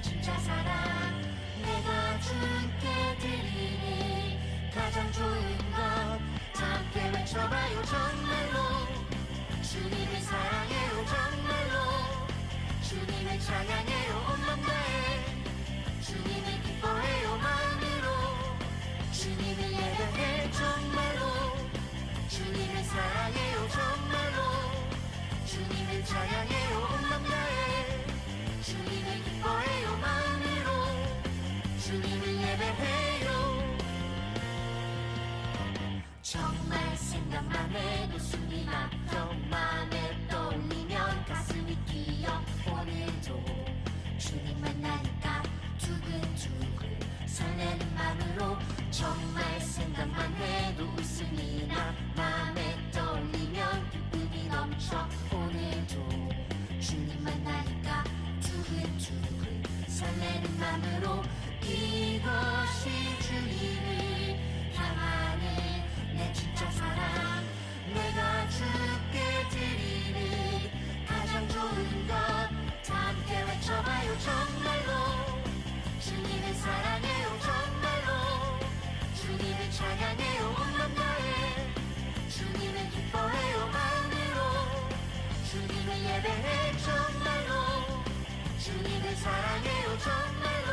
진짜 사랑 내가 주께 드리니 가장 좋은 것 다 함께 외쳐봐요 정말로 주님을 사랑해요 정말로 주님을 찬양해요 온 맘 다해 주님을 기뻐해요 마음으로 주님을 예배해 정말로 주님을 사랑해요 정말로 주님을 찬양해요 온 맘 다해 주님을 기뻐해요 마음으로 주님을 예배해요 정말 생각만 해도 숨이 막혀 맘에 떠올리면 가슴이 뛰어 오늘도 주님 만나니까 두근두근 설레는 맘으로 정말 생각만 해도 웃음이 나 맘에 떠올리면 기쁨이 넘쳐 오늘도 주님 만나니까 두근두근 설레는 맘으로 이것이 주님을 향하는 내 진짜 사랑 내가 주께 드리는 가장 좋은 것 다 함께 외쳐봐요 정말로 주님을 사랑해요 정말로 주님을 찬양해요 온 맘 다해 주님을 기뻐해요 마음으로 주님을 예배해 정말로 주님을 사랑해요 정말로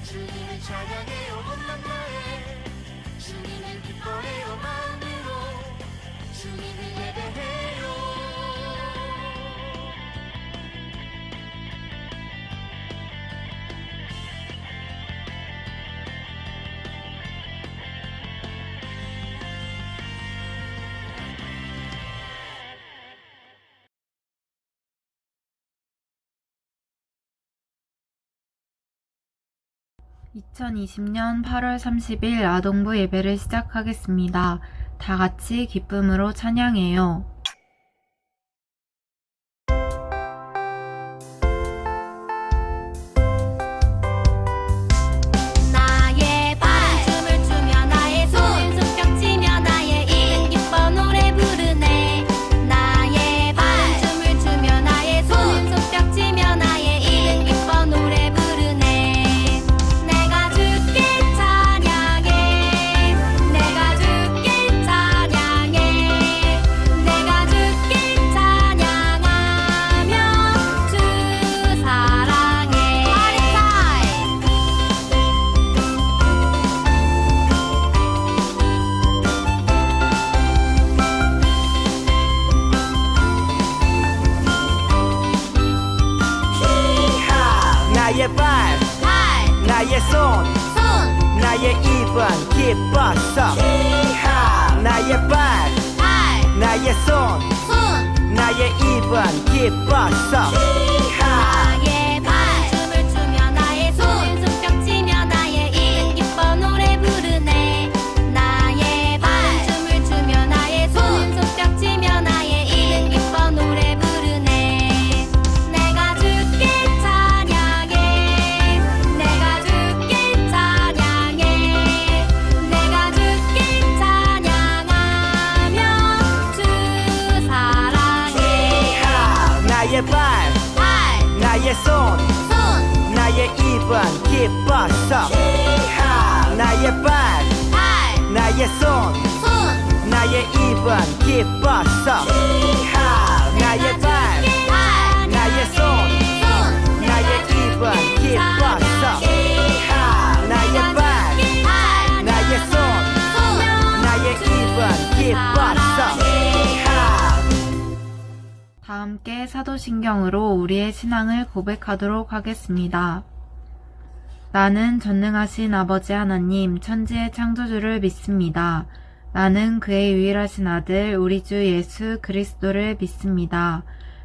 주님을 찬양해요 온 맘 다해 주님을 기뻐해요 마음으로 주님을 예배해요 (2020년 8월 30일) 아동부 예배를 시작하겠습니다. 다 같이 기쁨으로 찬양해요. 나의 발 춤을 추며 나의 손 손뼉 치며 나의 입 기뻐 노래 부르네 나의 발 춤을 추며 나의 손 손뼉 치며 나의 입 기뻐 노래 부르네 내가 주께 찬양해 내가 주께 찬양해 내가 주께 찬양하며 주 사랑해 파리 타임 히하 나의 발 발, 나의 손 손, 나의 입은 기뻤어 히하 나의 발 발, 나의 손 손 나의 입은 기뻤어 히하 나의 발 춤을 추며 나의 손 손뼉 치며 나의 입 기뻐 노래 부르네 나의 발 춤을 추며 나의 손 손뼉 치며 나의 입 기뻐 노래 부르네 내가 주께 찬양해 내가 주께 찬양해 내가 주께 찬양하며 주 사랑해 히하 나의 발 발, 나의 손 손, 나의 입은 기뻤어 히하 나의 발 발, 나의 손 손 나의 입은 기뻤어 히하 나의 발 나의 손 나의 입은 기뻤어 히하 나의 발 나의 손 나의 입은 기뻤어 히하 다 함께 사도신경으로 우리의 신앙을 고백하도록 하겠습니다. 나는 전능하신 아버지 하나님 천지의 창조주를 믿습니다. 나는 그의 유일하신 아들 우리 주 예수 그리스도를 믿습니다.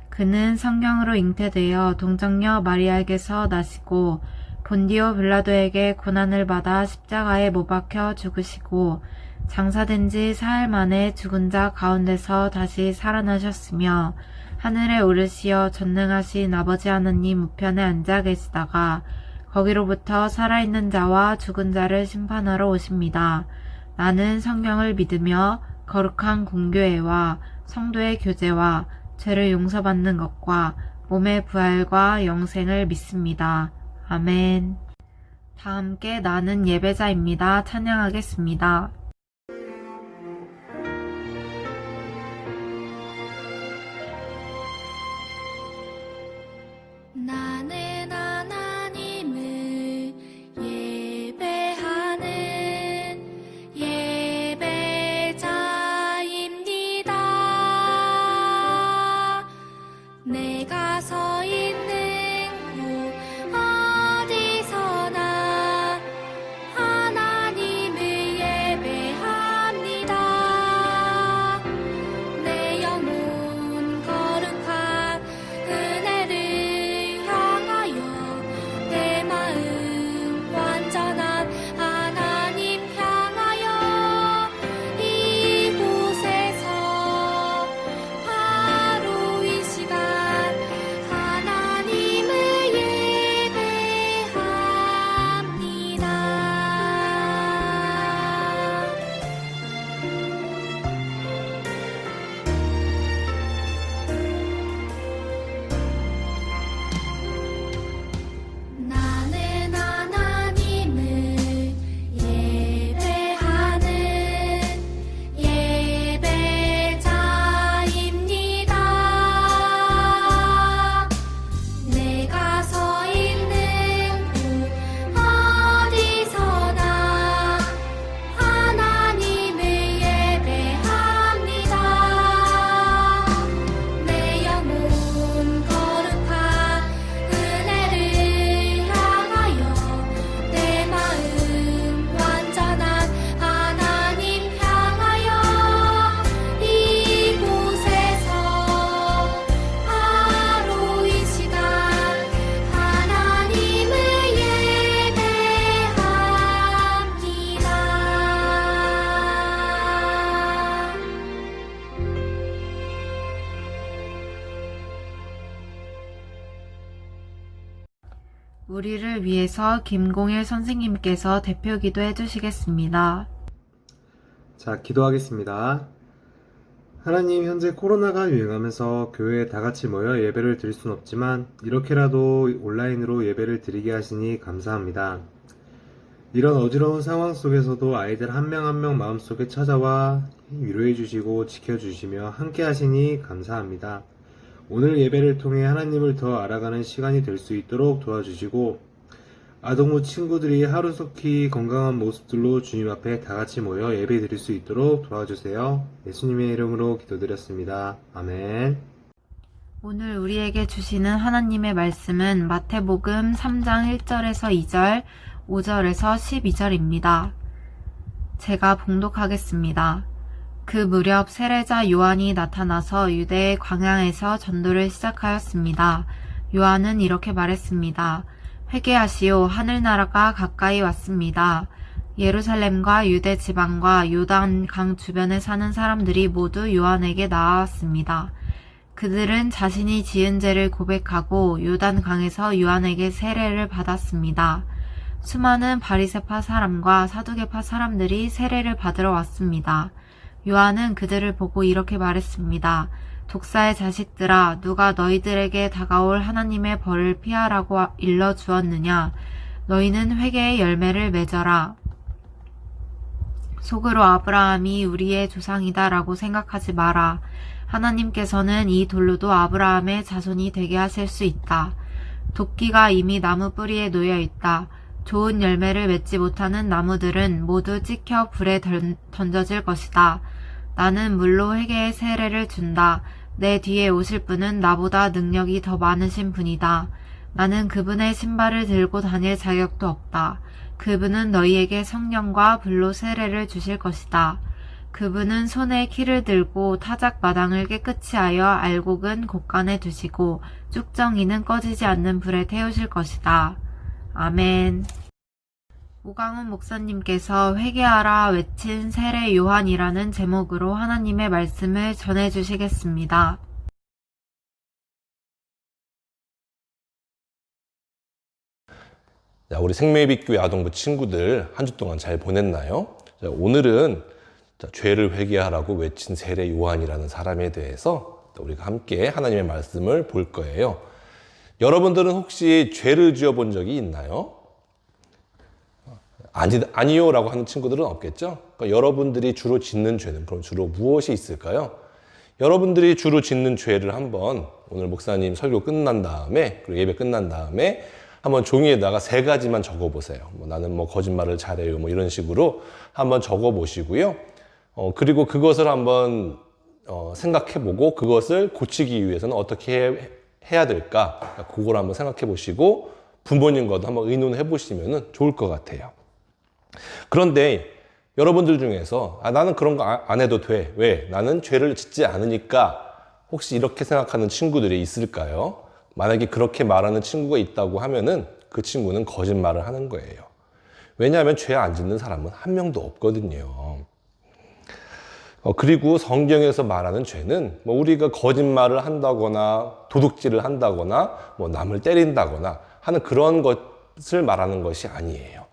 그는 성경으로 잉태되어 동정녀 마리아에게서 나시고 본디오 빌라도에게 고난을 받아 십자가에 못 박혀 죽으시고 장사된 지 사흘 만에 죽은 자 가운데서 다시 살아나셨으며 하늘에 오르시어 전능하신 아버지 하나님 우편에 앉아 계시다가 거기로부터 살아있는 자와 죽은 자를 심판하러 오십니다. 나는 성경을 믿으며 거룩한 공교회와 성도의 교제와 죄를 용서받는 것과 몸의 부활과 영생을 믿습니다. 아멘. 다 함께 나는 예배자입니다. 찬양하겠습니다. 나는 하나님을 예배하는 예배자입니다. 내가 서 있는 곳 어디서나 하나님을 예배합니다. 내 영혼 거룩한 은혜를 향하여 내 마음 완전한 하나님 향하여 이곳에서 바로 이 시간 하나님을 예배합니다. 나는 하나님을 예배하는 예배자입니다. 내가 서 있는 곳 어디서나 하나님을 예배합니다. 내 영혼 거룩한 은혜를 향하여 내 마음 완전한 하나님 향하여 이곳에서 바로 이 시간 하나님을 예배합니다. 우리를 위해서 김공일 선생님께서 대표 기도해 주시겠습니다. 자, 기도하겠습니다. 하나님, 현재 코로나가 유행하면서 교회에 다 같이 모여 예배를 드릴 순 없지만 이렇게라도 온라인으로 예배를 드리게 하시니 감사합니다. 이런 어지러운 상황 속에서도 아이들 한 명 한 명 마음속에 찾아와 위로해 주시고 지켜주시며 함께 하시니 감사합니다. 오늘 예배를 통해 하나님을 더 알아가는 시간이 될 수 있도록 도와주시고 아동부 친구들이 하루속히 건강한 모습들로 주님 앞에 다 같이 모여 예배 드릴 수 있도록 도와주세요. 예수님의 이름으로 기도드렸습니다. 아멘. 오늘 우리에게 주시는 하나님의 말씀은 마태복음 3장 1절에서 2절, 5절에서 12절입니다. 제가 봉독하겠습니다. 그 무렵 세례자 요한이 나타나서 유대의 광야에서 전도를 시작하였습니다. 요한은 이렇게 말했습니다. 회개하시오, 하늘나라가 가까이 왔습니다. 예루살렘과 유대 지방과 요단 강 주변에 사는 사람들이 모두 요한에게 나아왔습니다. 그들은 자신이 지은 죄를 고백하고 요단 강에서 요한에게 세례를 받았습니다. 수많은 바리새파 사람과 사두개파 사람들이 세례를 받으러 왔습니다. 요한은 그들을 보고 이렇게 말했습니다. 독사의 자식들아, 누가 너희들에게 다가올 하나님의 벌을 피하라고 일러주었느냐? 너희는 회개의 열매를 맺어라. 속으로 아브라함이 우리의 조상이다 라고 생각하지 마라. 하나님께서는 이 돌로도 아브라함의 자손이 되게 하실 수 있다. 도끼가 이미 나무 뿌리에 놓여 있다. 좋은 열매를 맺지 못하는 나무들은 모두 찍혀 불에 던져질 것이다. 나는 물로 회개의 세례를 준다. 내 뒤에 오실 분은 나보다 능력이 더 많으신 분이다. 나는 그분의 신발을 들고 다닐 자격도 없다. 그분은 너희에게 성령과 불로 세례를 주실 것이다. 그분은 손에 키를 들고 타작 마당을 깨끗이 하여 알곡은 곳간에 두시고 쭉정이는 꺼지지 않는 불에 태우실 것이다. 아멘. 오강훈 목사님께서 회개하라 외친 세례 요한이라는 제목으로 하나님의 말씀을 전해주시겠습니다. 자, 우리 생명의빛교회 아동부 친구들 한 주 동안 잘 보냈나요? 자, 오늘은 죄를 회개하라고 외친 세례 요한이라는 사람에 대해서 우리가 함께 하나님의 말씀을 볼 거예요. 여러분들은 혹시 죄를 지어 본 적이 있나요? 아니요 라고 하는 친구들은 없겠죠? 그러니까 여러분들이 주로 짓는 죄는 그럼 주로 무엇이 있을까요? 여러분들이 주로 짓는 죄를 한번 오늘 목사님 설교 끝난 다음에, 그리고 예배 끝난 다음에 한번 종이에다가 3가지만 적어 보세요. 나는 거짓말을 잘해요. 이런 식으로 한번 적어 보시고요. 그리고 그것을 한번 생각해 보고 그것을 고치기 위해서는 어떻게 해야 될까? 그걸 한번 생각해 보시고 부모님과도 한번 의논해 보시면 좋을 것 같아요. 그런데 여러분들 중에서 나는 그런 거 안 해도 돼. 왜? 나는 죄를 짓지 않으니까. 혹시 이렇게 생각하는 친구들이 있을까요? 만약에 그렇게 말하는 친구가 있다고 하면은 그 친구는 거짓말을 하는 거예요. 왜냐하면 죄 안 짓는 사람은 한 명도 없거든요. 그리고 성경에서 말하는 죄는 우리가 거짓말을 한다거나 도둑질을 한다거나 남을 때린다거나 하는 그런 것을 말하는 것이 아니에요.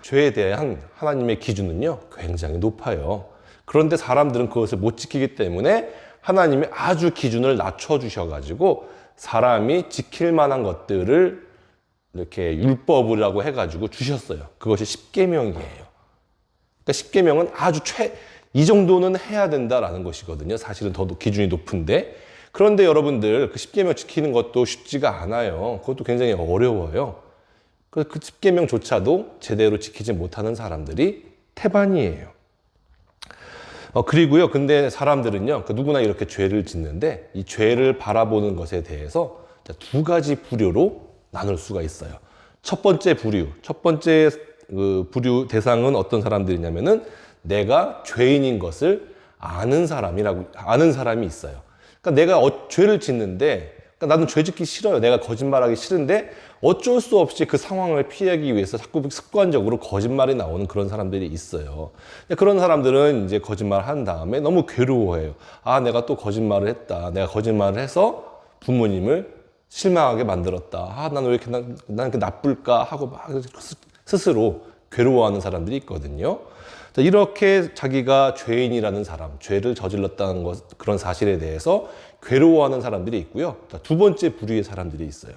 죄에 대한 하나님의 기준은요, 굉장히 높아요. 그런데 사람들은 그것을 못 지키기 때문에 하나님이 아주 기준을 낮춰주셔가지고 사람이 지킬 만한 것들을 이렇게 율법이라고 해가지고 주셨어요. 그것이 십계명이에요. 그러니까 십계명은 아주 이 정도는 해야 된다라는 것이거든요. 사실은 더 기준이 높은데. 그런데 여러분들 그 십계명 지키는 것도 쉽지가 않아요. 그것도 굉장히 어려워요. 그 십계명조차도 제대로 지키지 못하는 사람들이 태반이에요. 그리고요, 근데 사람들은요, 누구나 이렇게 죄를 짓는데 이 죄를 바라보는 것에 대해서 2가지 부류로 나눌 수가 있어요. 첫 번째 부류 대상은 어떤 사람들이냐면은 내가 죄인인 것을 아는 사람이 있어요. 그러니까 내가 죄를 짓는데, 그러니까 나는 죄 짓기 싫어요. 내가 거짓말하기 싫은데 어쩔 수 없이 그 상황을 피하기 위해서 자꾸 습관적으로 거짓말이 나오는 그런 사람들이 있어요. 그런 사람들은 이제 거짓말을 한 다음에 너무 괴로워해요. 내가 또 거짓말을 했다. 내가 거짓말을 해서 부모님을 실망하게 만들었다. 난 왜 이렇게 난 이렇게 나쁠까 하고 막 스스로 괴로워하는 사람들이 있거든요. 이렇게 자기가 죄인이라는 사람, 죄를 저질렀다는 그런 사실에 대해서 괴로워하는 사람들이 있고요. 2번째 부류의 사람들이 있어요.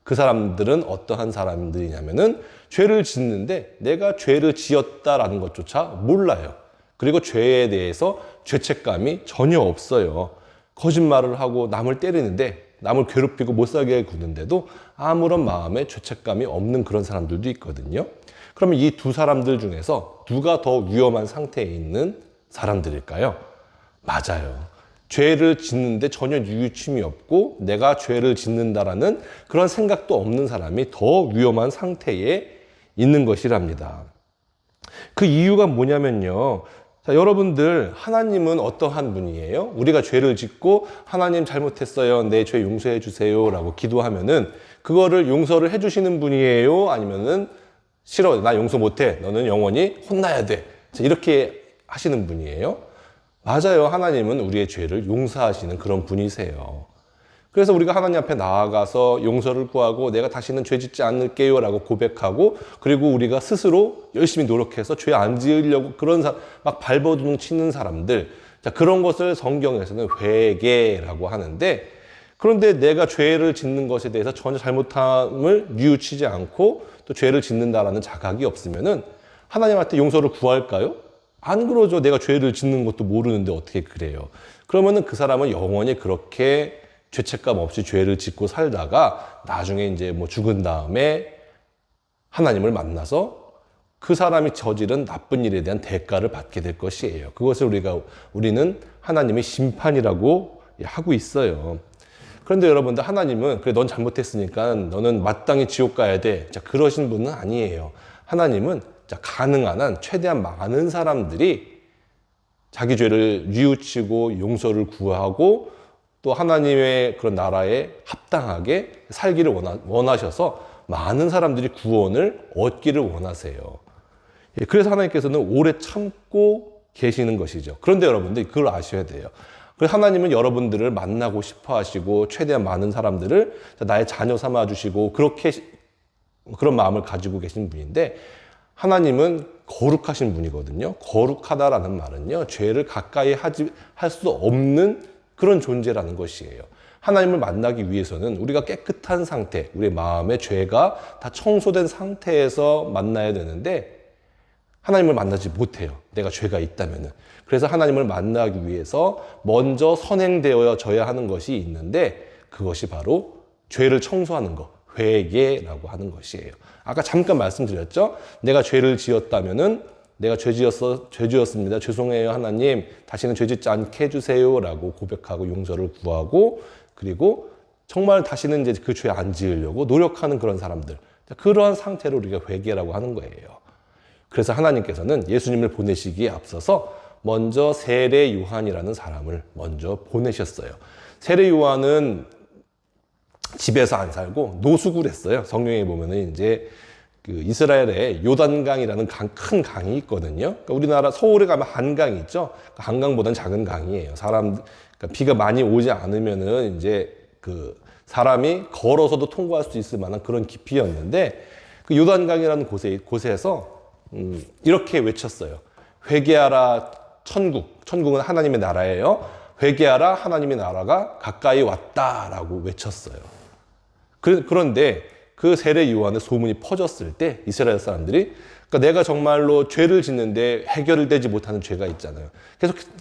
그 사람들은 어떠한 사람들이냐면은 죄를 짓는데 내가 죄를 지었다라는 것조차 몰라요. 그리고 죄에 대해서 죄책감이 전혀 없어요. 거짓말을 하고 남을 때리는데, 남을 괴롭히고 못 살게 구는데도 아무런 마음에 죄책감이 없는 그런 사람들도 있거든요. 그러면 이 2 사람들 중에서 누가 더 위험한 상태에 있는 사람들일까요? 맞아요. 죄를 짓는데 전혀 유유침이 없고 내가 죄를 짓는다라는 그런 생각도 없는 사람이 더 위험한 상태에 있는 것이랍니다. 그 이유가 뭐냐면요. 자, 여러분들, 하나님은 어떠한 분이에요? 우리가 죄를 짓고 하나님 잘못했어요. 내 죄 용서해 주세요. 라고 기도하면은 그거를 용서를 해 주시는 분이에요? 아니면은 싫어. 나 용서 못해. 너는 영원히 혼나야 돼. 자, 이렇게 하시는 분이에요? 맞아요. 하나님은 우리의 죄를 용서하시는 그런 분이세요. 그래서 우리가 하나님 앞에 나아가서 용서를 구하고 내가 다시는 죄 짓지 않을게요 라고 고백하고, 그리고 우리가 스스로 열심히 노력해서 죄 안 지으려고 막 발버둥 치는 사람들, 자, 그런 것을 성경에서는 회개라고 하는데, 그런데 내가 죄를 짓는 것에 대해서 전혀 잘못함을 뉘우치지 않고 또 죄를 짓는다라는 자각이 없으면은 하나님한테 용서를 구할까요? 안 그러죠. 내가 죄를 짓는 것도 모르는데 어떻게 그래요? 그러면은 그 사람은 영원히 그렇게 죄책감 없이 죄를 짓고 살다가 나중에 이제 죽은 다음에 하나님을 만나서 그 사람이 저지른 나쁜 일에 대한 대가를 받게 될 것이에요. 그것을 우리는 하나님의 심판이라고 하고 있어요. 그런데 여러분들, 하나님은 그래 넌 잘못했으니까 너는 마땅히 지옥 가야 돼. 자, 그러신 분은 아니에요. 하나님은 가능한 한 최대한 많은 사람들이 자기 죄를 뉘우치고 용서를 구하고 또 하나님의 그런 나라에 합당하게 살기를 원하셔서 많은 사람들이 구원을 얻기를 원하세요. 그래서 하나님께서는 오래 참고 계시는 것이죠. 그런데 여러분들 그걸 아셔야 돼요. 그래서 하나님은 여러분들을 만나고 싶어 하시고 최대한 많은 사람들을 나의 자녀 삼아 주시고 그런 마음을 가지고 계신 분인데, 하나님은 거룩하신 분이거든요. 거룩하다라는 말은요, 죄를 가까이 할 수 없는 그런 존재라는 것이에요. 하나님을 만나기 위해서는 우리가 깨끗한 상태, 우리의 마음의 죄가 다 청소된 상태에서 만나야 되는데 하나님을 만나지 못해요. 내가 죄가 있다면은. 그래서 하나님을 만나기 위해서 먼저 선행되어져야 하는 것이 있는데 그것이 바로 죄를 청소하는 것, 회개라고 하는 것이에요. 아까 잠깐 말씀드렸죠? 내가 죄를 지었다면은 내가 죄 지었습니다. 죄송해요, 하나님. 다시는 죄 짓지 않게 해주세요. 라고 고백하고 용서를 구하고 그리고 정말 다시는 이제 그 죄 안 지으려고 노력하는 그런 사람들. 그러한 상태로 우리가 회개라고 하는 거예요. 그래서 하나님께서는 예수님을 보내시기에 앞서서 먼저 세례 요한이라는 사람을 먼저 보내셨어요. 세례 요한은 집에서 안 살고 노숙을 했어요. 성경에 보면은 이제 그 이스라엘에 요단강이라는 큰 강이 있거든요. 그러니까 우리나라 서울에 가면 한강이 있죠. 한강보다는 작은 강이에요. 그러니까 비가 많이 오지 않으면은 이제 그 사람이 걸어서도 통과할 수 있을 만한 그런 깊이였는데 그 요단강이라는 곳에서 이렇게 외쳤어요. 회개하라 천국은 하나님의 나라예요. 회개하라 하나님의 나라가 가까이 왔다라고 외쳤어요. 그런데 그 세례 요한의 소문이 퍼졌을 때 이스라엘 사람들이 그러니까 내가 정말로 죄를 짓는데 해결되지 못하는 죄가 있잖아요.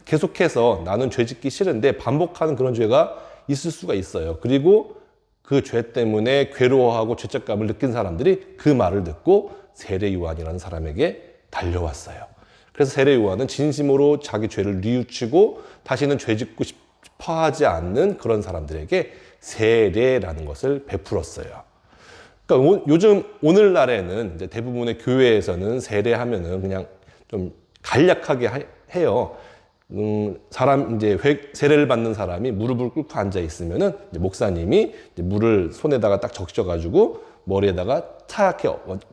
계속해서 나는 죄 짓기 싫은데 반복하는 그런 죄가 있을 수가 있어요. 그리고 그 죄 때문에 괴로워하고 죄책감을 느낀 사람들이 그 말을 듣고 세례 요한이라는 사람에게 달려왔어요. 그래서 세례 요한은 진심으로 자기 죄를 뉘우치고 다시는 죄 짓고 싶어 하지 않는 그런 사람들에게 세례라는 것을 베풀었어요. 그러니까 요즘 오늘날에는 이제 대부분의 교회에서는 세례하면은 그냥 좀 간략하게 해요. 세례를 받는 사람이 무릎을 꿇고 앉아 있으면은 이제 목사님이 이제 물을 손에다가 딱 적셔가지고 머리에다가 차얗게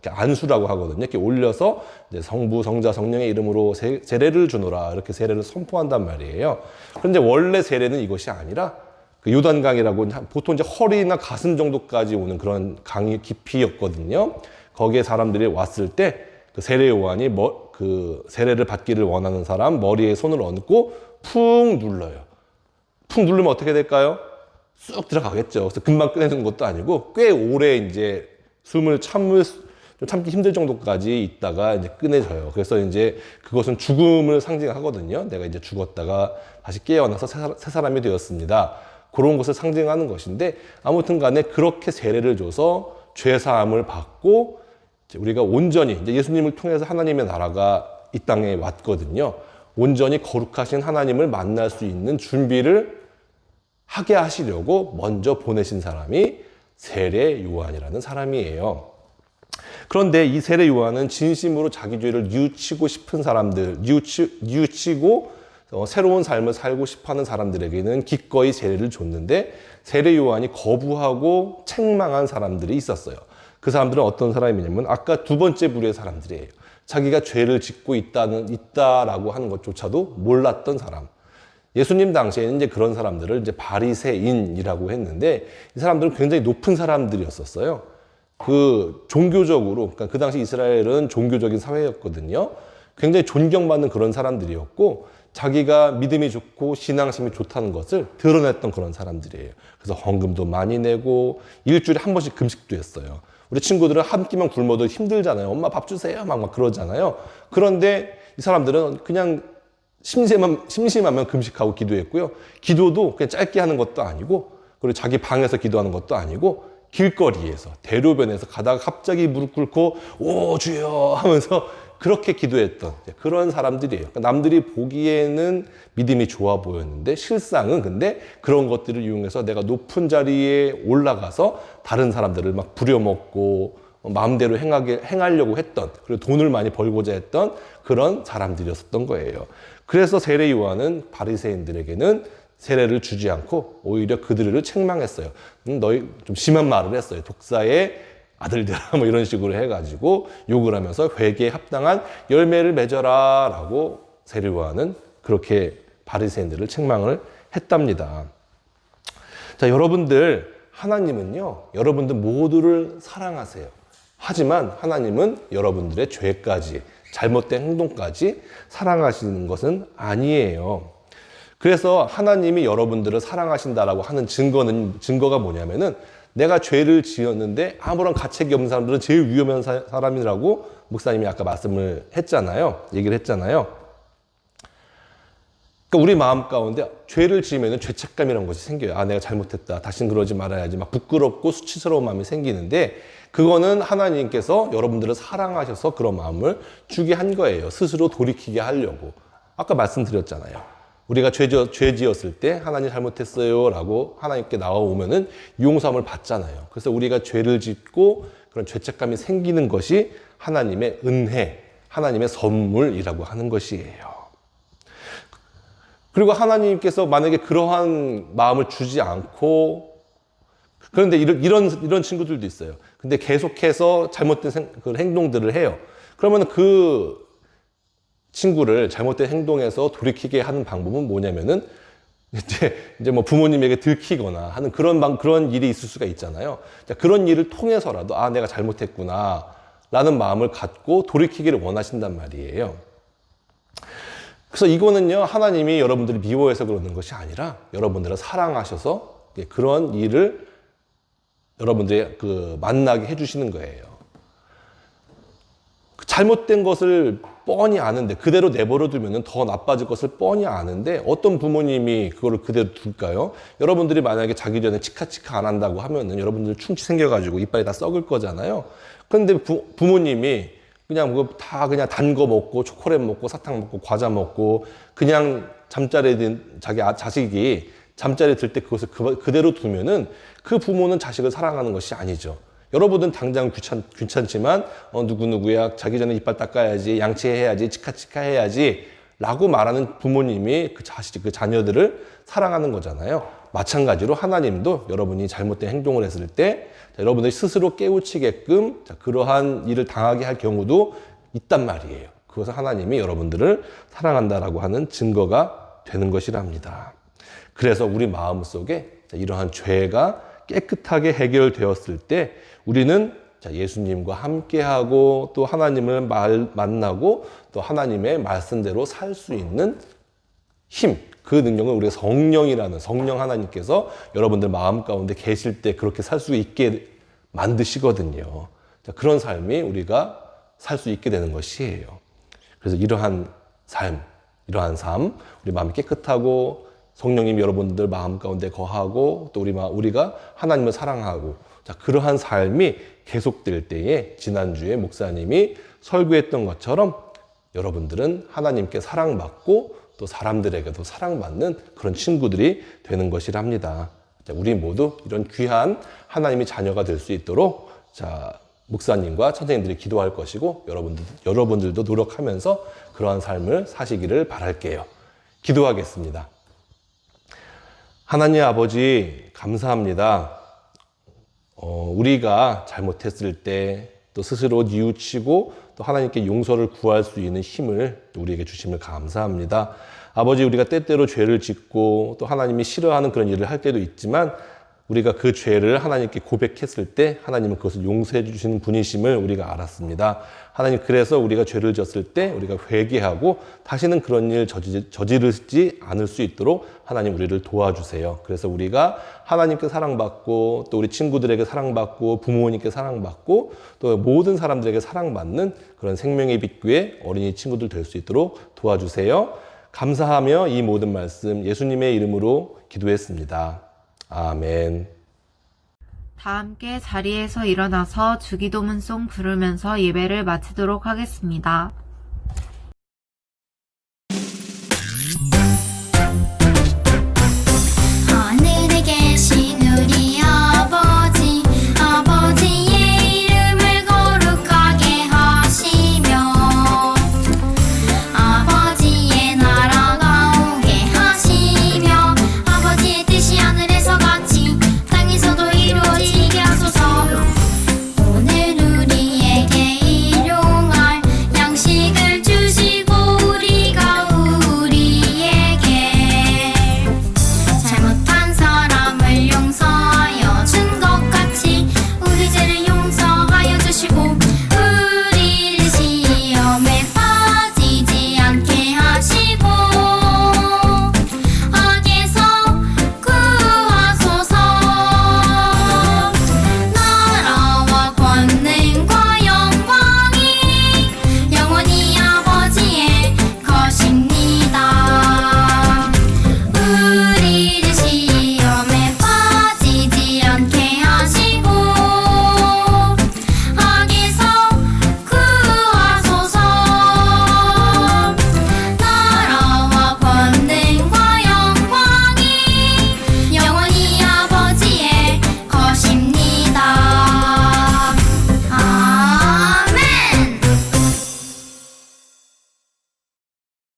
안수라고 하거든요. 이렇게 올려서 이제 성부, 성자, 성령의 이름으로 세례를 주노라 이렇게 세례를 선포한단 말이에요. 그런데 원래 세례는 이것이 아니라 그 요단강이라고 보통 이제 허리나 가슴 정도까지 오는 그런 강의 깊이였거든요. 거기에 사람들이 왔을 때 그 세례 요한이 그 세례를 받기를 원하는 사람 머리에 손을 얹고 푹 눌러요. 푹 누르면 어떻게 될까요? 쑥 들어가겠죠. 그래서 금방 꺼내는 것도 아니고 꽤 오래 이제 숨을 참기 힘들 정도까지 있다가 이제 꺼내져요. 그래서 이제 그것은 죽음을 상징하거든요. 내가 이제 죽었다가 다시 깨어나서 새 사람이 되었습니다. 그런 것을 상징하는 것인데 아무튼 간에 그렇게 세례를 줘서 죄사함을 받고 우리가 온전히 이제 예수님을 통해서 하나님의 나라가 이 땅에 왔거든요. 온전히 거룩하신 하나님을 만날 수 있는 준비를 하게 하시려고 먼저 보내신 사람이 세례 요한이라는 사람이에요. 그런데 이 세례 요한은 진심으로 자기 죄를 뉘우치고 싶은 사람들, 뉘우치고 새로운 삶을 살고 싶어하는 사람들에게는 기꺼이 세례를 줬는데 세례 요한이 거부하고 책망한 사람들이 있었어요. 그 사람들은 어떤 사람이냐면 아까 두 번째 부류의 사람들이에요. 자기가 죄를 짓고 있다라고 하는 것조차도 몰랐던 사람. 예수님 당시에는 이제 그런 사람들을 이제 바리새인이라고 했는데 이 사람들은 굉장히 높은 사람들이었었어요. 그 종교적으로, 그러니까 그 당시 이스라엘은 종교적인 사회였거든요. 굉장히 존경받는 그런 사람들이었고 자기가 믿음이 좋고 신앙심이 좋다는 것을 드러냈던 그런 사람들이에요. 그래서 헌금도 많이 내고 일주일에 한 번씩 금식도 했어요. 우리 친구들은 한 끼만 굶어도 힘들잖아요. 엄마 밥 주세요. 막 그러잖아요. 그런데 이 사람들은 그냥 심심하면 금식하고 기도했고요. 기도도 그냥 짧게 하는 것도 아니고 그리고 자기 방에서 기도하는 것도 아니고 길거리에서 대로변에서 가다가 갑자기 무릎 꿇고 오 주여 하면서 그렇게 기도했던 그런 사람들이에요. 그러니까 남들이 보기에는 믿음이 좋아 보였는데 실상은 근데 그런 것들을 이용해서 내가 높은 자리에 올라가서 다른 사람들을 막 부려먹고 마음대로 행하려고 했던 그리고 돈을 많이 벌고자 했던 그런 사람들이었던 거예요. 그래서 세례 요한은 바리새인들에게는 세례를 주지 않고 오히려 그들을 책망했어요. 너희 좀 심한 말을 했어요. 독사의 아들들아 뭐 이런 식으로 해가지고 욕을 하면서 회개에 합당한 열매를 맺어라 라고 세례 요한은 그렇게 바리새인들을 책망을 했답니다. 자, 여러분들 하나님은요 여러분들 모두를 사랑하세요. 하지만 하나님은 여러분들의 죄까지 잘못된 행동까지 사랑하시는 것은 아니에요. 그래서 하나님이 여러분들을 사랑하신다라고 하는 증거가 뭐냐면은 내가 죄를 지었는데 아무런 가책이 없는 사람들은 제일 위험한 사람이라고 목사님이 아까 말씀을 했잖아요. 얘기를 했잖아요. 그러니까 우리 마음 가운데 죄를 지으면 죄책감이라는 것이 생겨요. 아, 내가 잘못했다. 다시는 그러지 말아야지. 막 부끄럽고 수치스러운 마음이 생기는데 그거는 하나님께서 여러분들을 사랑하셔서 그런 마음을 주게 한 거예요. 스스로 돌이키게 하려고. 아까 말씀드렸잖아요. 우리가 죄 지었을 때 하나님 잘못했어요 라고 하나님께 나와오면은 용서함을 받잖아요. 그래서 우리가 죄를 짓고 그런 죄책감이 생기는 것이 하나님의 은혜, 하나님의 선물이라고 하는 것이에요. 그리고 하나님께서 만약에 그러한 마음을 주지 않고, 그런데 이런 친구들도 있어요. 근데 계속해서 잘못된 그 행동들을 해요. 그러면 그 친구를 잘못된 행동에서 돌이키게 하는 방법은 뭐냐면은 이제 뭐 부모님에게 들키거나 하는 그런 일이 있을 수가 있잖아요. 그런 일을 통해서라도 아, 내가 잘못했구나 라는 마음을 갖고 돌이키기를 원하신단 말이에요. 그래서 이거는요, 하나님이 여러분들을 미워해서 그러는 것이 아니라 여러분들을 사랑하셔서 그런 일을 여러분들이 만나게 해주시는 거예요. 잘못된 것을 뻔히 아는데 그대로 내버려 두면 더 나빠질 것을 뻔히 아는데 어떤 부모님이 그거를 그대로 둘까요? 여러분들이 만약에 자기 전에 치카치카 안 한다고 하면은 여러분들 충치 생겨가지고 이빨이 다 썩을 거잖아요. 그런데 부모님이 그냥 그냥 단 거 먹고 초콜릿 먹고 사탕 먹고 과자 먹고 그냥 잠자리에 든 자기 자식이 잠자리에 들 때 그것을 그대로 두면은 그 부모는 자식을 사랑하는 것이 아니죠. 여러분은 당장 귀찮지만 누구누구야 자기 전에 이빨 닦아야지, 양치해야지, 치카치카 해야지 라고 말하는 부모님이 그 자녀들을 사랑하는 거잖아요. 마찬가지로 하나님도 여러분이 잘못된 행동을 했을 때 여러분들이 스스로 깨우치게끔 그러한 일을 당하게 할 경우도 있단 말이에요. 그것은 하나님이 여러분들을 사랑한다라고 하는 증거가 되는 것이랍니다. 그래서 우리 마음속에 이러한 죄가 깨끗하게 해결되었을 때 우리는 예수님과 함께하고 또 하나님을 만나고 또 하나님의 말씀대로 살 수 있는 힘, 그 능력은 우리가 성령이라는 성령 하나님께서 여러분들 마음 가운데 계실 때 그렇게 살 수 있게 만드시거든요. 그런 삶이 우리가 살 수 있게 되는 것이에요. 그래서 이러한 삶, 우리 마음이 깨끗하고 성령님이 여러분들 마음 가운데 거하고 또 우리가 하나님을 사랑하고 그러한 삶이 계속될 때에 지난주에 목사님이 설교했던 것처럼 여러분들은 하나님께 사랑받고 또 사람들에게도 사랑받는 그런 친구들이 되는 것이랍니다. 우리 모두 이런 귀한 하나님의 자녀가 될 수 있도록 목사님과 선생님들이 기도할 것이고 여러분들도 노력하면서 그러한 삶을 사시기를 바랄게요. 기도하겠습니다. 하나님 아버지 감사합니다. 우리가 잘못했을 때 또 스스로 뉘우치고 또 하나님께 용서를 구할 수 있는 힘을 우리에게 주심을 감사합니다. 아버지, 우리가 때때로 죄를 짓고 또 하나님이 싫어하는 그런 일을 할 때도 있지만 우리가 그 죄를 하나님께 고백했을 때 하나님은 그것을 용서해 주시는 분이심을 우리가 알았습니다. 하나님, 그래서 우리가 죄를 졌을 때 우리가 회개하고 다시는 그런 일 저지르지 않을 수 있도록 하나님 우리를 도와주세요. 그래서 우리가 하나님께 사랑받고 또 우리 친구들에게 사랑받고 부모님께 사랑받고 또 모든 사람들에게 사랑받는 그런 생명의 빛교회 어린이 친구들 될 수 있도록 도와주세요. 감사하며 이 모든 말씀 예수님의 이름으로 기도했습니다. 아멘. 다 함께 자리에서 일어나서 주기도문송 부르면서 예배를 마치도록 하겠습니다.